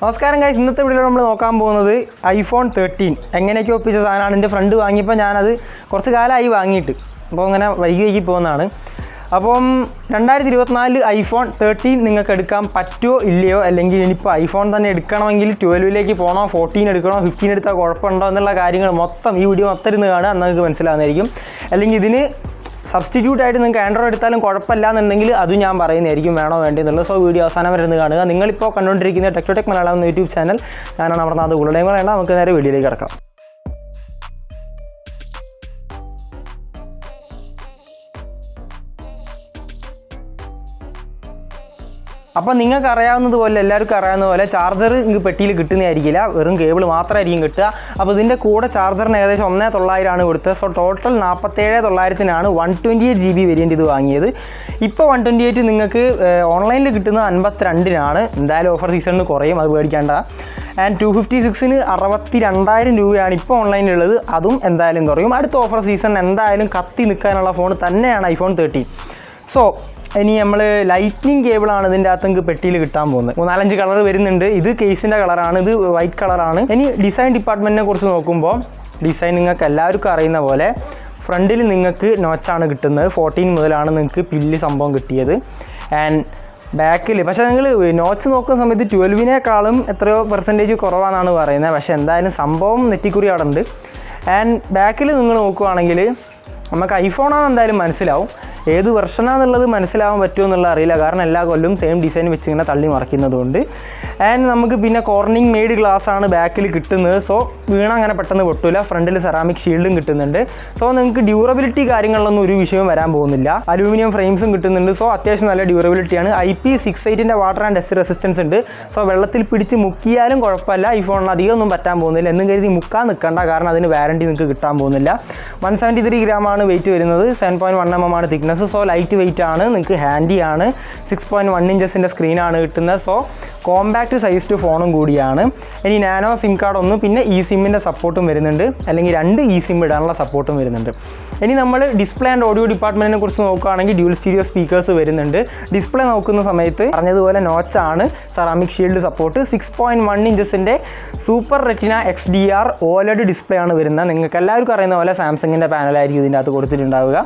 നമസ്കാരം ഗൈസ്, ഇന്നത്തെ വീഡിയോയിൽ നമ്മൾ നോക്കാൻ പോകുന്നത് iPhone 13 എങ്ങനെയൊക്കെ ഒപ്പിച്ച സാധനമാണ്. എൻ്റെ ഫ്രണ്ട് വാങ്ങിയപ്പോൾ ഞാനത് കുറച്ച് കാലമായി വാങ്ങിയിട്ട്, അപ്പോൾ അങ്ങനെ വൈകി പോകുന്നതാണ്. അപ്പം 2024 iPhone 13 നിങ്ങൾക്ക് എടുക്കാൻ പറ്റുമോ ഇല്ലയോ, അല്ലെങ്കിൽ ഇനിയിപ്പോൾ ഐഫോൺ തന്നെ എടുക്കണമെങ്കിൽ 12ലേക്ക് പോകണോ, 14 എടുക്കണോ, 15 എടുത്താൽ കുഴപ്പമുണ്ടോ എന്നുള്ള കാര്യങ്ങൾ മൊത്തം ഈ വീഡിയോ മൊത്തം ഇരുന്ന് കാണുക, എന്നാൽ നിങ്ങൾക്ക് മനസ്സിലാവുന്നതായിരിക്കും. അല്ലെങ്കിൽ ഇതിന് സബ്സ്റ്റിറ്റ്യൂട്ട് ആയിട്ട് നിങ്ങൾക്ക് ആൻഡ്രോയിഡ് എടുത്താലും കുഴപ്പമില്ല എന്നുണ്ടെങ്കിൽ അതും ഞാൻ പറയുന്നതായിരിക്കും, വേണോ വേണ്ടതെന്നുള്ളത്. സോ വീഡിയോ അവസാനം വരെ ഇരുന്ന് കാണുക. നിങ്ങളിപ്പോൾ കണ്ടുകൊണ്ടിരിക്കുന്ന ടെക്നോടെക് മലയാളം എന്ന യൂട്യൂബ് ചാനൽ, ഞാനാണ് അമർനാഥ് കൂടെ വേണ്ട. നമുക്ക് നേരെ വീഡിയോയിലേക്ക് കിടക്കാം. അപ്പോൾ നിങ്ങൾക്ക് അറിയാവുന്നതുപോലെ, എല്ലാവർക്കും അറിയാവുന്ന പോലെ ചാർജർ നിങ്ങൾക്ക് പെട്ടിയിൽ കിട്ടുന്നതായിരിക്കില്ല, വെറും കേബിൾ മാത്രമായിരിക്കും കിട്ടുക. അപ്പോൾ ഇതിൻ്റെ കൂടെ ചാർജറിന് ഏകദേശം 1900 കൊടുത്തത്. സോ ടോട്ടൽ 47,900 128 GB വേരിയൻറ്റ് ഇത് വാങ്ങിയത്. ഇപ്പോൾ 128 നിങ്ങൾക്ക് ഓൺലൈനിൽ കിട്ടുന്നത് 52 എന്തായാലും ഓഫർ സീസണിന് കുറയും, അത് മേടിക്കേണ്ട. ആൻഡ് 256 62,000 രൂപയാണ് ഇപ്പോൾ ഓൺലൈനിലുള്ളത്, അതും എന്തായാലും കുറയും. അടുത്ത ഓഫർ സീസൺ എന്തായാലും കത്തി നിൽക്കാനുള്ള ഫോൺ തന്നെയാണ് iPhone 13. സോ ഇനി നമ്മൾ ലൈറ്റ്നിങ് കേബിളാണ് ഇതിൻ്റെ അകത്ത് നിങ്ങൾക്ക് പെട്ടിയിൽ കിട്ടാൻ പോകുന്നത്. 4-5 കളർ വരുന്നുണ്ട്. ഇത് കേസിൻ്റെ കളറാണ്, ഇത് വൈറ്റ് കളറാണ്. ഇനി ഡിസൈൻ ഡിപ്പാർട്ട്മെൻറ്റിനെ കുറിച്ച് നോക്കുമ്പോൾ, ഡിസൈൻ നിങ്ങൾക്ക് എല്ലാവർക്കും അറിയുന്ന പോലെ ഫ്രണ്ടിൽ നിങ്ങൾക്ക് നോച്ചാണ് കിട്ടുന്നത്. 14 മുതലാണ് നിങ്ങൾക്ക് പില്ല് സംഭവം കിട്ടിയത്. ആൻഡ് ബാക്കിൽ പക്ഷേ നിങ്ങൾ നോച്ച് നോക്കുന്ന സമയത്ത് 12നേക്കാളും എത്രയോ പെർസെൻറ്റേജ് കുറവാണെന്നാണ് പറയുന്നത്. പക്ഷേ എന്തായാലും സംഭവം നെറ്റിക്കുറി അവിടെ ഉണ്ട്. ആൻഡ് ബാക്കിൽ നിങ്ങൾ നോക്കുകയാണെങ്കിൽ നമുക്ക് ഐഫോണാണെന്ന് എന്തായാലും മനസ്സിലാവും. ഏത് വെർഷനാണെന്നുള്ളത് മനസ്സിലാവാൻ പറ്റുമോ എന്നുള്ളത് അറിയില്ല, കാരണം എല്ലാ കൊല്ലം സെയിം ഡിസൈൻ വെച്ച് ഇങ്ങനെ തള്ളി മറിക്കുന്നതുകൊണ്ട്. ആൻഡ് നമുക്ക് പിന്നെ കോർണിംഗ് മെയ്ഡ് ഗ്ലാസ് ആണ് ബാക്കിൽ കിട്ടുന്നത്. സോ വീണ അങ്ങനെ പെട്ടെന്ന് പൊട്ടില്ല. ഫ്രണ്ടിൽ സെറാമിക് ഷീൽഡും കിട്ടുന്നുണ്ട്. സോ നിങ്ങൾക്ക് ഡ്യൂറബിലിറ്റി കാര്യങ്ങളിലൊന്നും ഒരു വിഷയവും വരാൻ പോകുന്നില്ല. അലൂമിനിയം ഫ്രെയിംസും കിട്ടുന്നുണ്ട്. സോ അത്യാവശ്യം നല്ല ഡ്യൂറബിലിറ്റിയാണ്. IP68 water and dust resistance ഉണ്ട്. സോ വെള്ളത്തിൽ പിടിച്ച് മുക്കിയാലും കുഴപ്പമില്ല, ഐഫോണിന് അധികം ഒന്നും പറ്റാൻ പോകുന്നില്ല. എന്നും കരുതി മുക്കാൻ നിൽക്കണ്ട, കാരണം അതിന് വാറണ്ടി നിങ്ങൾക്ക് കിട്ടാൻ പോകുന്നില്ല. 173 ഗ്രാമാണ് വെയിറ്റ് വരുന്നത്. 7.1 mm ആണ് തിക്നെസ്. സോ ലൈറ്റ് വെയിറ്റ് ആണ്, നിങ്ങൾക്ക് ഹാൻഡി ആണ്. 6.1 ഇഞ്ചസിൻ്റെ സ്ക്രീനാണ് കിട്ടുന്നത്. സോ കോമ്പാക്റ്റ് സൈസ്ഡ് ഫോണും കൂടിയാണ്. ഇനി നാനോ സിം കാർഡ് ഒന്നും, പിന്നെ ഇ സിമ്മിൻ്റെ സപ്പോർട്ടും വരുന്നുണ്ട്, അല്ലെങ്കിൽ 2 ഇ സിം ഇടാനുള്ള സപ്പോർട്ടും വരുന്നുണ്ട്. ഇനി നമ്മൾ ഡിസ്പ്ലേ ആൻഡ് ഓഡിയോ ഡിപ്പാർട്ട്മെൻറ്റിനെ കുറിച്ച് നോക്കുകയാണെങ്കിൽ ഡ്യൂൽ സ്റ്റീരിയോ സ്പീക്കേഴ്സ് വരുന്നുണ്ട്. ഡിസ്പ്ലേ നോക്കുന്ന സമയത്ത് പറഞ്ഞതുപോലെ നോച്ചാണ്, സെറാമിക് ഷീൽഡ് സപ്പോർട്ട്, 6.1 ഇഞ്ചസിൻ്റെ super retina XDR OLED display ആണ് വരുന്നത്. നിങ്ങൾക്ക് എല്ലാവർക്കും അറിയുന്ന പോലെ സാംസങ്ങിൻ്റെ പാനലായിരിക്കും ഇതിൻ്റെ അകത്ത് കൊടുത്തിട്ടുണ്ടാവുക.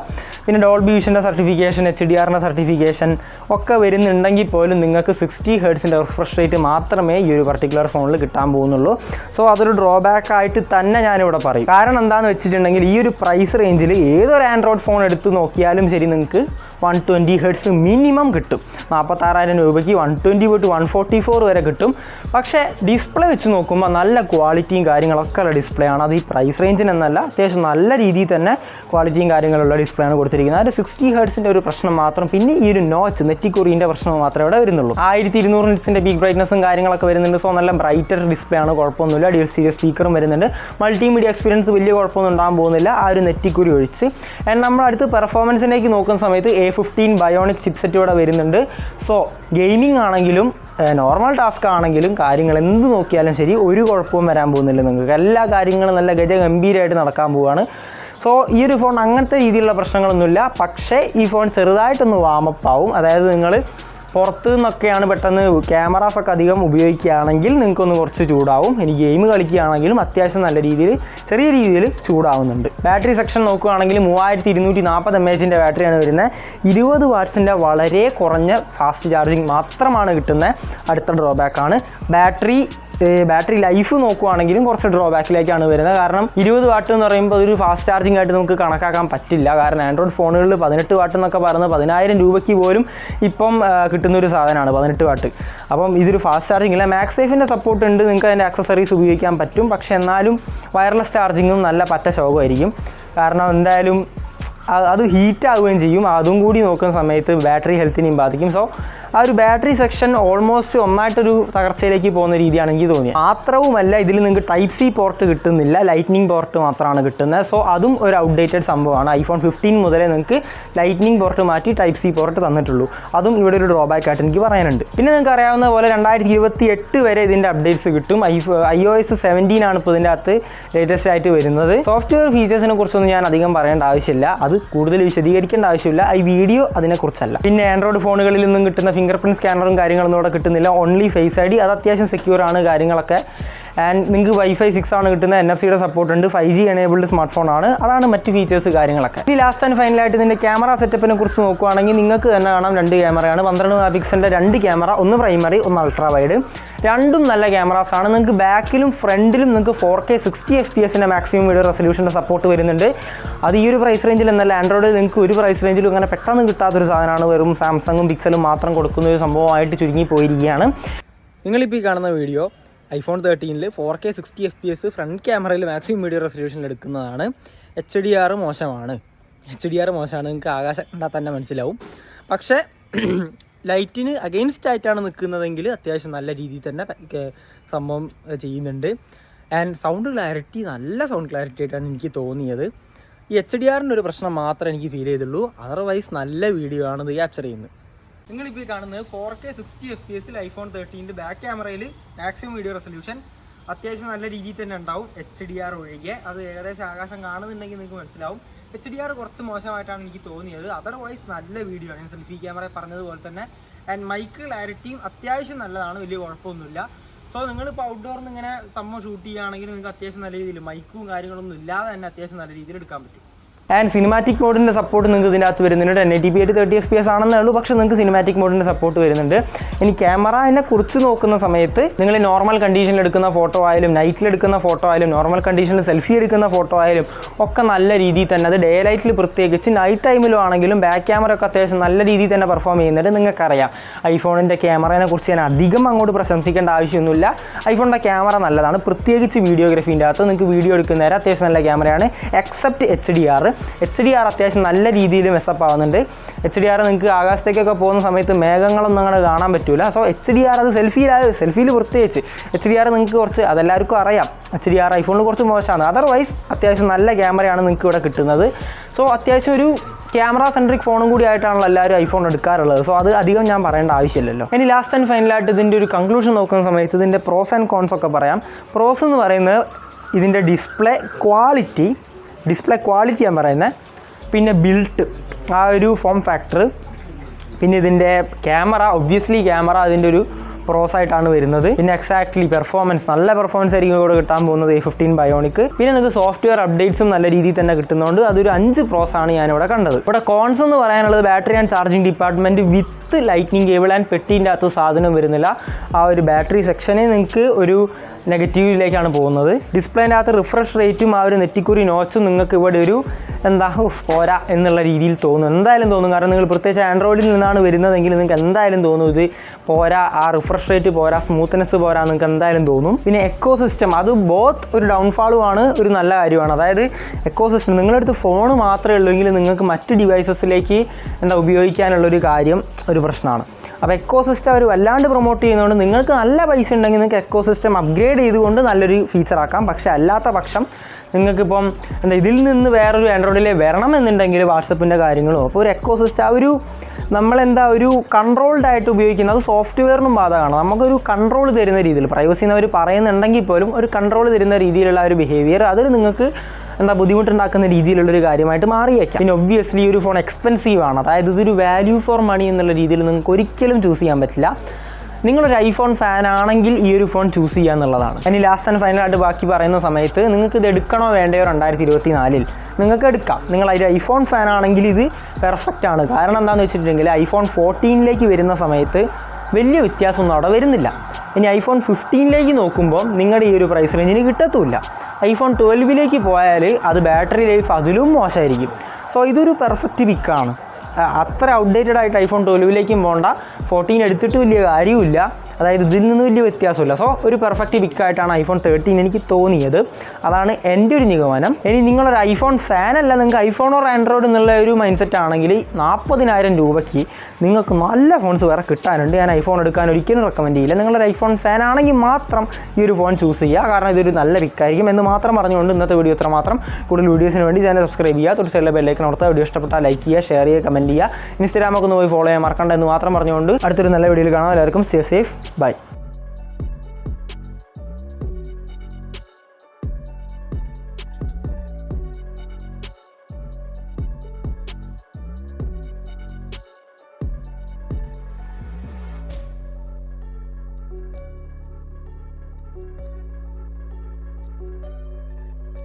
പിന്നെ ഡോൾബി വിഷൻ്റെ സർട്ടിഫിക്കേഷൻ, HDRൻ്റെ സർട്ടിഫിക്കേഷൻ ഒക്കെ വരുന്നുണ്ടെങ്കിൽ പോലും നിങ്ങൾക്ക് 60 Hz റിഫ്രഷ് റേറ്റ് മാത്രമേ ഈ ഒരു പർട്ടിക്കുലർ ഫോണിൽ കിട്ടാൻ പോകുന്നുള്ളൂ. സോ അതൊരു ഡ്രോബാക്ക് ആയിട്ട് തന്നെ ഞാനിവിടെ പറയും. കാരണം എന്താണെന്ന് വെച്ചിട്ടുണ്ടെങ്കിൽ ഈ ഒരു പ്രൈസ് റേഞ്ചിൽ ഏതൊരു ആൻഡ്രോയിഡ് ഫോൺ എടുത്ത് നോക്കിയാലും ശരി, നിങ്ങൾക്ക് 120 Hz മിനിമം കിട്ടും. 46,000 രൂപയ്ക്ക് 120 പോയിട്ട് 144 വരെ കിട്ടും. പക്ഷേ ഡിസ്പ്ലേ വെച്ച് നോക്കുമ്പോൾ നല്ല ക്വാളിറ്റിയും കാര്യങ്ങളൊക്കെ ഉള്ള ഡിസ്പ്ലേ ആണ്. അത് ഈ പ്രൈസ് റേഞ്ചിനെന്നല്ല, അത്യാവശ്യം നല്ല രീതിയിൽ തന്നെ ക്വാളിറ്റിയും കാര്യങ്ങളുള്ള ഡിസ്പ്ലേ ആണ് കൊടുത്തിരിക്കുന്നത്. അത് 60 Hz ഒരു പ്രശ്നം മാത്രം, പിന്നെ ഈ ഒരു നോച്ച് നെറ്റിക്കുറിൻ്റെ പ്രശ്നം മാത്രമേ ഇവിടെ വരുന്നുള്ളൂ. 1200 നിറ്റ്സിൻ്റെ പീക്ക് ബ്രൈറ്റ്നസും കാര്യങ്ങളൊക്കെ വരുന്നുണ്ട്. സോ നല്ല ബ്രൈറ്റർ ഡിസ്പ്ലേ ആണ്, കുഴപ്പമൊന്നുമില്ല. ഡ്യുവൽ സ്റ്റീരിയോ സ്പീക്കറും വരുന്നുണ്ട്. മൾട്ടിമീഡിയ എക്സ്പീരിയൻസ് വലിയ കുഴപ്പമൊന്നും ഉണ്ടാകാൻ പോകുന്നില്ല ആ ഒരു നെറ്റിക്കുറി ഒഴിച്ച്. ആൻഡ് നമ്മൾ അടുത്ത് പെർഫോമൻസിലേക്ക് നോക്കുന്ന സമയത്ത് A15 ബയോണിക് ചിപ്സെറ്റ് ഇവിടെ വരുന്നുണ്ട്. സോ ഗെയിമിംഗ് ആണെങ്കിലും നോർമൽ ടാസ്ക് ആണെങ്കിലും കാര്യങ്ങൾ എന്ത് നോക്കിയാലും ശരി, ഒരു കുഴപ്പവും വരാൻ പോകുന്നില്ല. നിങ്ങൾക്ക് എല്ലാ കാര്യങ്ങളും നല്ല ഗംഭീരമായിട്ട് നടക്കാൻ പോവുകയാണ്. സോ ഈ ഒരു ഫോൺ അങ്ങനത്തെ രീതിയിലുള്ള പ്രശ്നങ്ങളൊന്നുമില്ല. പക്ഷേ ഈ ഫോൺ ചെറുതായിട്ടൊന്ന് വാമപ്പ് ആവും. അതായത് നിങ്ങൾ പുറത്ത് നിന്നൊക്കെയാണ് പെട്ടെന്ന് ക്യാമറാസൊക്കെ അധികം ഉപയോഗിക്കുകയാണെങ്കിൽ നിങ്ങൾക്കൊന്ന് കുറച്ച് ചൂടാവും. ഇനി ഗെയിം കളിക്കുകയാണെങ്കിലും അത്യാവശ്യം നല്ല രീതിയിൽ, ചെറിയ രീതിയിൽ ചൂടാവുന്നുണ്ട്. ബാറ്ററി സെക്ഷൻ നോക്കുകയാണെങ്കിൽ 3240 mAh ബാറ്ററിയാണ് വരുന്നത്. 20 വാട്ട്സിൻ്റെ വളരെ കുറഞ്ഞ ഫാസ്റ്റ് ചാർജിങ് മാത്രമാണ് കിട്ടുന്നത്. അടുത്ത ഡ്രോബാക്കാണ് ബാറ്ററി ലൈഫ് നോക്കുകയാണെങ്കിലും കുറച്ച് ഡ്രോബാക്കിലേക്കാണ് വരുന്നത്. കാരണം 20 വാട്ട് എന്ന് പറയുമ്പോൾ അതൊരു ഫാസ്റ്റ് ചാർജിങ് ആയിട്ട് നമുക്ക് കണക്കാക്കാൻ പറ്റില്ല. കാരണം ആൻഡ്രോയിഡ് ഫോണുകളിൽ 18 വാട്ട് എന്നൊക്കെ പറയുന്നത് 10,000 രൂപയ്ക്ക് പോലും ഇപ്പം കിട്ടുന്നൊരു സാധനമാണ് 18 വാട്ട്. അപ്പം ഇതൊരു ഫാസ്റ്റ് ചാർജിങ് ഇല്ല. മാക്സേഫിൻ്റെ സപ്പോർട്ട് ഉണ്ട്, നിങ്ങൾക്ക് അതിൻ്റെ ആക്സസറീസ് ഉപയോഗിക്കാൻ പറ്റും. പക്ഷേ എന്നാലും വയർലെസ് ചാർജിങ്ങും നല്ല പറ്റ ശോകമായിരിക്കും. കാരണം എന്തായാലും അത് ഹീറ്റ് ആവുകയും ചെയ്യും. അതും കൂടി നോക്കുന്ന സമയത്ത് ബാറ്ററി ഹെൽത്തിനെയും ബാധിക്കും. സോ ആ ഒരു ബാറ്ററി സെക്ഷൻ ഓൾമോസ്റ്റ് ഒന്നായിട്ടൊരു തകർച്ചയിലേക്ക് പോകുന്ന രീതിയാണ് എനിക്ക് തോന്നിയത്. മാത്രവുമല്ല, ഇതിൽ നിങ്ങൾക്ക് Type-C പോർട്ട് കിട്ടുന്നില്ല, ലൈറ്റ്നിങ് പോർട്ട് മാത്രമാണ് കിട്ടുന്നത്. സോ അതും ഒരു ഔട്ട്ഡേറ്റഡ് സംഭവമാണ്. iPhone 15 മുതലേ നിങ്ങൾക്ക് ലൈറ്റ്നിങ് പോർട്ട് മാറ്റി Type-C പോർട്ട് തന്നിട്ടുള്ളൂ. അതും ഇവിടെ ഒരു ഡ്രോബാക്ക് ആയിട്ട് എനിക്ക് പറയാനുണ്ട്. പിന്നെ നിങ്ങൾക്ക് അറിയാവുന്ന പോലെ 2028 വരെ ഇതിൻ്റെ അപ്ഡേറ്റ്സ് കിട്ടും. iOS 17 ആണ് ഇപ്പോൾ ഇതിൻ്റെ അകത്ത് ലേറ്റസ്റ്റ് ആയിട്ട് വരുന്നത്. സോഫ്റ്റ്വെയർ ഫീച്ചേഴ്സിനെ കുറിച്ചൊന്നും ഞാൻ അധികം പറയേണ്ട ആവശ്യമില്ല. അത് കൂടുതൽ വിശദീകരിക്കേണ്ട ആവശ്യമില്ല, ഈ വീഡിയോ അതിനെക്കുറിച്ചല്ല. പിന്നെ ആൻഡ്രോയിഡ് ഫോണുകളിൽ നിന്നും കിട്ടുന്ന ഫിംഗർ പ്രിൻറ്റ് സ്കാനറും കാര്യങ്ങളൊന്നും ഇവിടെ കിട്ടുന്നില്ല, ഓൺലി ഫേസ് ID. അത് അത്യാവശ്യം സെക്യൂർ ആണ് കാര്യങ്ങളൊക്കെ. ആൻഡ് നിങ്ങൾക്ക് Wi-Fi 6 ആണ് കിട്ടുന്നത്, NFC-യുടെ സപ്പോർട്ട് ഉണ്ട്, 5G എനേബിൾഡ് സ്മാർട്ട് ഫോൺ ആണ്. അതാണ് മറ്റ് ഫീച്ചേഴ്സ് കാര്യങ്ങളൊക്കെ. ഇനി ലാസ്റ്റ് ആൻഡ് ഫൈനലായിട്ട് ഇതിൻ്റെ ക്യാമറ സെറ്റപ്പിനെ കുറിച്ച് നോക്കുകയാണെങ്കിൽ നിങ്ങൾക്ക് തന്നെ കാണാം 2 ക്യാമറയാണ്. 12 മെഗാ പിക്സലിൻ്റെ 2 ക്യാമറ, ഒന്ന് പ്രൈമറി ഒന്ന് അൾട്രാ വൈഡ്. രണ്ടും നല്ല ക്യാമറാസ് ആണ്. നിങ്ങൾക്ക് ബാക്കിലും ഫ്രണ്ടിലും നിങ്ങൾക്ക് 4K 60 FPS മാക്സിമം വീഡിയോ റെസൊല്യൂഷൻ്റെ സപ്പോർട്ട് വരുന്നുണ്ട്. അത് ഈ ഒരു പ്രൈസ് റേഞ്ചിൽ എന്നല്ല, ആൻഡ്രോയിഡ് നിങ്ങൾക്ക് ഒരു പ്രൈസ് റേഞ്ചിലും അങ്ങനെ പെട്ടെന്ന് കിട്ടാത്തൊരു സാധനമാണ്. വെറും സാംസങ്ങും പിക്സലും മാത്രം കൊടുക്കുന്ന ഒരു സംഭവമായിട്ട് ചുരുങ്ങി പോയിരിക്കുകയാണ്. നിങ്ങളിപ്പോൾ ഈ കാണുന്ന video iPhone 13 4K 60 FPS front ക്യാമറയിൽ മാക്സിമം വീഡിയോ റെസൊല്യൂഷനിൽ എടുക്കുന്നതാണ്. HDR മോശമാണ്, നിങ്ങൾക്ക് ആകാശം കണ്ടാൽ തന്നെ മനസ്സിലാവും. പക്ഷേ ലൈറ്റിന് അഗെയിൻസ്റ്റ് ആയിട്ടാണ് നിൽക്കുന്നതെങ്കിൽ അത്യാവശ്യം നല്ല രീതിയിൽ തന്നെ സംഭവം ചെയ്യുന്നുണ്ട്. ആൻഡ് സൗണ്ട് ക്ലാരിറ്റി, നല്ല സൗണ്ട് ക്ലാരിറ്റി ആയിട്ടാണ് എനിക്ക് തോന്നിയത്. ഈ HDRൻ്റെ ഒരു പ്രശ്നം മാത്രമേ എനിക്ക് ഫീൽ ചെയ്തുള്ളൂ, അതർവൈസ് നല്ല വീഡിയോ ആണ് ഇത് ക്യാപ്ചർ ചെയ്യുന്നത്. നിങ്ങളിപ്പോൾ കാണുന്നത് 4K 60 FPS iPhone 13 ബാക്ക് ക്യാമറയിൽ മാക്സിമം വീഡിയോ റെസൊല്യൂഷൻ അത്യാവശ്യം നല്ല രീതിയിൽ തന്നെ ഉണ്ടാവും, HDR ഒഴികെ. അത് ഏകദേശം ആകാശം കാണുന്നുണ്ടെങ്കിൽ നിങ്ങൾക്ക് മനസ്സിലാവും. HDR കുറച്ച് മോശമായിട്ടാണ് എനിക്ക് തോന്നിയത്, അതർവൈസ് നല്ല വീഡിയോ ആണ്. ഞാൻ സെൽഫി ക്യാമറ പറഞ്ഞതുപോലെ തന്നെ. ആൻഡ് മൈക്ക് ക്ലാരിറ്റിയും അത്യാവശ്യം നല്ലതാണ്, വലിയ കുഴപ്പമൊന്നുമില്ല. സോ നിങ്ങളിപ്പോൾ ഔട്ട്ഡോറിൽ നിന്ന് ഇങ്ങനെ സംഭവം ഷൂട്ട് ചെയ്യുകയാണെങ്കിൽ നിങ്ങൾക്ക് അത്യാവശ്യം നല്ല രീതിയിൽ മൈക്കും കാര്യങ്ങളൊന്നും ഇല്ലാതെ തന്നെ അത്യാവശ്യം നല്ല രീതിയിൽ എടുക്കാൻ പറ്റും. ആൻഡ് സിനിമാറ്റിക് മോഡിൻ്റെ സപ്പോർട്ട് നിങ്ങൾക്ക് ഇതിൻ്റെ അകത്ത് വരുന്നുണ്ട്. 1080p 30 FPS ആണെന്നേ ഉള്ളൂ, പക്ഷേ നിങ്ങൾക്ക് സിനിമാറ്റിക് മോഡിൻ്റെ സപ്പോർട്ട് വരുന്നുണ്ട്. ഇനി ക്യാമറയെ കുറിച്ച് നോക്കുന്ന സമയത്ത് നിങ്ങൾ നോർമൽ കണ്ടീഷനിൽ എടുക്കുന്ന ഫോട്ടോ ആയാലും നൈറ്റിലെടുക്കുന്ന ഫോട്ടോ ആയാലും നോർമൽ കണ്ടീഷനിൽ സെൽഫി എടുക്കുന്ന ഫോട്ടോ ആയാലും ഒക്കെ നല്ല രീതിയിൽ തന്നെ, അത് ഡേ ലൈറ്റിൽ പ്രത്യേകിച്ച് നൈറ്റ് ടൈമിലും ആണെങ്കിലും ബാക്ക് ക്യാമറ ഒക്കെ അത്യാവശ്യം നല്ല രീതിയിൽ തന്നെ പെർഫോം ചെയ്യുന്നുണ്ട്. നിങ്ങൾക്കറിയാം ഐഫോണിൻ്റെ ക്യാമറയെ കുറിച്ച് ഞാൻ അധികം അങ്ങോട്ട് പ്രശംസിക്കേണ്ട ആവശ്യമൊന്നുമില്ല. ഐഫോണിൻ്റെ ക്യാമറ നല്ലതാണ്, പ്രത്യേകിച്ച് വീഡിയോഗ്രാഫീൻ്റെ അകത്ത് നിങ്ങൾക്ക് വീഡിയോ എടുക്കുന്നേരം അത്യാവശ്യം നല്ല ക്യാമറയാണ്. എക്സെപ്റ്റ് HDR അത്യാവശ്യം നല്ല രീതിയിൽ മെസ്സപ്പ് ആവുന്നുണ്ട്. HDR നിങ്ങൾക്ക് ആകാശത്തേക്കൊക്കെ പോകുന്ന സമയത്ത് മേഘങ്ങളൊന്നും അങ്ങനെ കാണാൻ പറ്റില്ല. സോ HDR അത് സെൽഫിയിൽ പ്രത്യേകിച്ച് HDR നിങ്ങൾക്ക് കുറച്ച്, അതെല്ലാവർക്കും അറിയാം, HDR ഐഫോണിൽ കുറച്ച് മോശമാണ്. അതർവൈസ് അത്യാവശ്യം നല്ല ക്യാമറയാണ് നിങ്ങൾക്ക് ഇവിടെ കിട്ടുന്നത്. സോ അത്യാവശ്യം ഒരു ക്യാമറ സെൻട്രിക് ഫോണും കൂടി ആയിട്ടാണല്ലോ എല്ലാവരും ഐഫോൺ എടുക്കാറുള്ളത്. സോ അത് അധികം ഞാൻ പറയേണ്ട ആവശ്യമില്ലല്ലോ. ഇനി ലാസ്റ്റ് ആൻഡ് ഫൈനലായിട്ട് ഇതിൻ്റെ ഒരു കൺക്ലൂഷൻ നോക്കുന്ന സമയത്ത് ഇതിൻ്റെ പ്രോസ് ആൻഡ് കോൺസ് ഒക്കെ പറയാം. പ്രോസ് എന്ന് പറയുന്നത് ഇതിൻ്റെ ഡിസ്പ്ലേ ക്വാളിറ്റി ഞാൻ പറയുന്നത്, പിന്നെ ബിൽട്ട് ആ ഒരു ഫോം ഫാക്ടർ, പിന്നെ ഇതിൻ്റെ ക്യാമറ, ഒബ്വിയസ്ലി ക്യാമറ അതിൻ്റെ ഒരു പ്രോസ് ആയിട്ടാണ് വരുന്നത്. പിന്നെ എക്സാക്ട്ലി പെർഫോമൻസ്, നല്ല പെർഫോമൻസ് ആയിരിക്കും ഇവിടെ കിട്ടാൻ പോകുന്നത് A15 ബയോണിക്. പിന്നെ നിങ്ങൾക്ക് സോഫ്റ്റ്വെയർ അപ്ഡേറ്റ്സും നല്ല രീതിയിൽ തന്നെ കിട്ടുന്നതുകൊണ്ട് അതൊരു 5 പ്രോസ് ആണ് ഞാനിവിടെ കണ്ടത്. ഇവിടെ കോൺസ് എന്ന് പറയാനുള്ളത് battery and charging department with lightning cable and പെട്ടീൻ്റെ അകത്ത് സാധനം വരുന്നില്ല. ആ ഒരു ബാറ്ററി സെക്ഷനെ നിങ്ങൾക്ക് ഒരു നെഗറ്റീവിലേക്കാണ് പോകുന്നത്. ഡിസ്പ്ലേൻ്റെ അകത്ത് റിഫ്രഷ് റേറ്റും ആ ഒരു നെറ്റിക്കുറി നോച്ചും നിങ്ങൾക്ക് ഇവിടെ ഒരു പോരാ എന്നുള്ള രീതിയിൽ തോന്നും, എന്തായാലും തോന്നും. കാരണം നിങ്ങൾ പ്രത്യേകിച്ച് ആൻഡ്രോയിഡിൽ നിന്നാണ് വരുന്നതെങ്കിൽ നിങ്ങൾക്ക് എന്തായാലും തോന്നും ഇത് പോരാ, ആ റിഫ്രഷ് റേറ്റ് പോരാ, സ്മൂത്ത്നെസ് പോരാ, നിങ്ങൾക്ക് എന്തായാലും തോന്നും. പിന്നെ എക്കോ സിസ്റ്റം, അത് ബോത്ത് ഒരു ഡൗൺഫാളുമാണ് ഒരു നല്ല കാര്യമാണ്. അതായത് എക്കോ സിസ്റ്റം നിങ്ങളടുത്ത് ഫോൺ മാത്രമേ ഉള്ളൂവെങ്കിൽ നിങ്ങൾക്ക് മറ്റ് ഡിവൈസസിലേക്ക് ഉപയോഗിക്കാനുള്ളൊരു കാര്യം ഒരു പ്രശ്നമാണ്. അപ്പോൾ എക്കോ സിസ്റ്റം അവർ വല്ലാണ്ട് പ്രൊമോട്ട് ചെയ്യുന്നതുകൊണ്ട് നിങ്ങൾക്ക് നല്ല പൈസ ഉണ്ടെങ്കിൽ നിങ്ങൾക്ക് എക്കോ സിസ്റ്റം അപ്ഗ്രേഡ് ചെയ്തുകൊണ്ട് നല്ലൊരു ഫീച്ചറാക്കാം. പക്ഷേ അല്ലാത്ത പക്ഷം നിങ്ങൾക്കിപ്പം ഇതിൽ നിന്ന് വേറൊരു ആൻഡ്രോയിഡിലെ വരണമെന്നുണ്ടെങ്കിൽ വാട്സപ്പിൻ്റെ കാര്യങ്ങളും, അപ്പോൾ ഒരു എക്കോ സിസ്റ്റം ആ ഒരു ഒരു കൺട്രോൾഡ് ആയിട്ട് ഉപയോഗിക്കുന്നത്, അത് സോഫ്റ്റ്വെയറിനും ബാധകമാണ്. നമുക്കൊരു കൺട്രോൾ തരുന്ന രീതിയിൽ, പ്രൈവസി എന്നവർ പറയുന്നുണ്ടെങ്കിൽ പോലും ഒരു കൺട്രോൾ തരുന്ന രീതിയിലുള്ള ഒരു ബിഹേവിയർ അതിൽ നിങ്ങൾക്ക് ബുദ്ധിമുട്ടുണ്ടാക്കുന്ന രീതിയിലുള്ളൊരു കാര്യമായിട്ട് മാറിയേക്കാം. പിന്നെ ഒബ്വിയസ്ലി ഒരു ഫോൺ എക്സ്പെൻസീവ് ആണ്, അതായത് ഇതൊരു വാല്യൂ ഫോർ മണി എന്നുള്ള രീതിയിൽ നിങ്ങൾക്ക് ഒരിക്കലും ചൂസ് ചെയ്യാൻ പറ്റില്ല. നിങ്ങളൊരു ഐഫോൺ ഫാൻ ആണെങ്കിൽ ഈ ഒരു ഫോൺ ചൂസ് ചെയ്യുക എന്നുള്ളതാണ്. ഇനി ലാസ്റ്റ് ആൻഡ് ഫൈനലായിട്ട് ബാക്കി പറയുന്ന സമയത്ത് നിങ്ങൾക്ക് ഇത് എടുക്കണോ വേണ്ടയോ 2024 നിങ്ങൾക്ക് എടുക്കാം. നിങ്ങൾ ഒരു ഐഫോൺ ഫാൻ ആണെങ്കിൽ ഇത് പെർഫെക്റ്റ് ആണ്. കാരണം എന്താണെന്ന് വെച്ചിട്ടുണ്ടെങ്കിൽ iPhone 14 വരുന്ന സമയത്ത് വലിയ വ്യത്യാസമൊന്നും അവിടെ വരുന്നില്ല. ഇനി iPhone 15 നോക്കുമ്പോൾ നിങ്ങളുടെ ഈ ഒരു പ്രൈസ് റേഞ്ചിന് കിട്ടത്തുമില്ല. iPhone 12 പോയാൽ അത് ബാറ്ററി ലൈഫ് അതിലും മോശമായിരിക്കും. സോ ഇതൊരു പെർഫെക്റ്റ് പിക്കാണ്. അത്ര ഔട്ട്ഡേറ്റഡ് ആയിട്ട് iPhone 12 പോകണ്ട, 14 എടുത്തിട്ട് വലിയ കാര്യമില്ല, അതായത് ഇതിൽ നിന്ന് വലിയ വ്യത്യാസമില്ല. സോ ഒരു പെർഫെക്റ്റ് പിക്കായിട്ടാണ് iPhone 13 എനിക്ക് തോന്നിയത്. അതാണ് എൻ്റെ ഒരു നിഗമനം. ഇനി നിങ്ങളൊരു ഐഫോൺ ഫാനല്ല, നിങ്ങൾക്ക് ഐഫോൺ ഓർ ആൻഡ്രോയിഡ് എന്നുള്ള ഒരു മൈൻഡ് സെറ്റ് ആണെങ്കിൽ 40,000 രൂപയ്ക്ക് നിങ്ങൾക്ക് നല്ല ഫോൺസ് വേറെ കിട്ടാനുണ്ട്. ഞാൻ ഐഫോൺ എടുക്കാൻ ഒരിക്കലും റെക്കമെൻഡ് ചെയ്യില്ല. നിങ്ങളൊരു ഐഫോൺ ഫാൻ ആണെങ്കിൽ മാത്രം ഈ ഒരു ഫോൺ ചൂസ് ചെയ്യുക, കാരണം ഇതൊരു നല്ല പിക്കായിരിക്കും എന്ന് മാത്രം പറഞ്ഞുകൊണ്ട് ഇന്നത്തെ വീഡിയോ ഇത്ര മാത്രം. കൂടുതൽ വീഡിയോസിന് വേണ്ടി ചാനൽ സബ്സ്ക്രൈബ് ചെയ്യുക, തൊട്ട് ബെല്ലൈക്കൺ അമർത്തുക. വീഡിയോ ഇഷ്ടപ്പെട്ടാൽ ലൈക്ക് ചെയ്യുക, ഷെയർ ചെയ്യുക, കമൻറ്റ് ചെയ്യുക. ഇൻസ്റ്റാഗ്രാമൊക്കെ ഒന്ന് പോയി ഫോളോ ചെയ്യാൻ മറക്കണ്ട എന്ന് മാത്രം പറഞ്ഞുകൊണ്ട് അടുത്തൊരു നല്ല വീഡിയോയിൽ കാണാം. എല്ലാവർക്കും സ്റ്റേ സേഫ്, ബൈ.